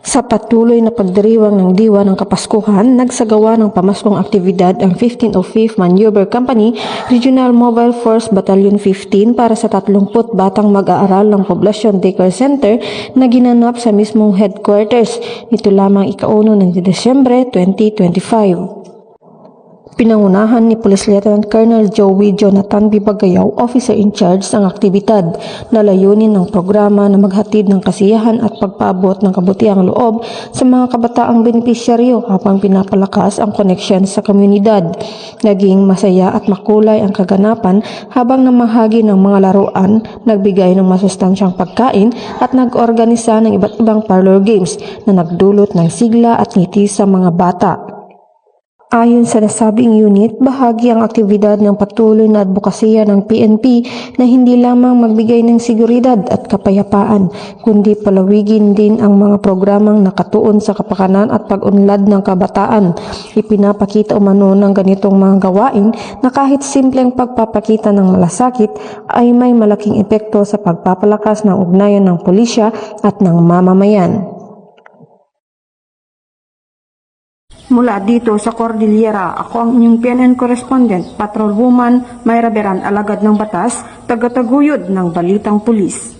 Sa patuloy na pagdiriwang ng Diwa ng Kapaskuhan, nagsagawa ng pamaskong aktibidad ang 1505th Maneuver Company, Regional Mobile Force Battalion 15 para sa 30 batang mag-aaral ng Poblasyon Daycare Center na ginanap sa mismong headquarters. Nito lamang ika-1 ng Desyembre 2025. Pinangunahan ni Police Lieutenant Colonel Joey Jonathan Bibagayaw, officer in charge ng aktibidad na layunin ng programa na maghatid ng kasiyahan at pagpaabot ng kabutihang loob sa mga kabataang benepisyaryo habang pinapalakas ang koneksyon sa komunidad. Naging masaya at makulay ang kaganapan habang namahagi ng mga laruan, nagbigay ng masustansyang pagkain at nag-organisa ng iba't ibang parlor games na nagdulot ng sigla at ngiti sa mga bata. Ayon sa nasabing unit, bahagi ang aktibidad ng patuloy na advokasya ng PNP na hindi lamang magbigay ng seguridad at kapayapaan, kundi palawigin din ang mga programang nakatuon sa kapakanan at pag-unlad ng kabataan. Ipinapakita umano ng ganitong mga gawain na kahit simpleng pagpapakita ng malasakit ay may malaking epekto sa pagpapalakas ng ugnayan ng pulisya at ng mamamayan. Mula dito sa Cordillera, ako ang inyong PNN correspondent, Patrolwoman Mayra Beran, alagad ng batas, tagataguyod ng Balitang Pulis.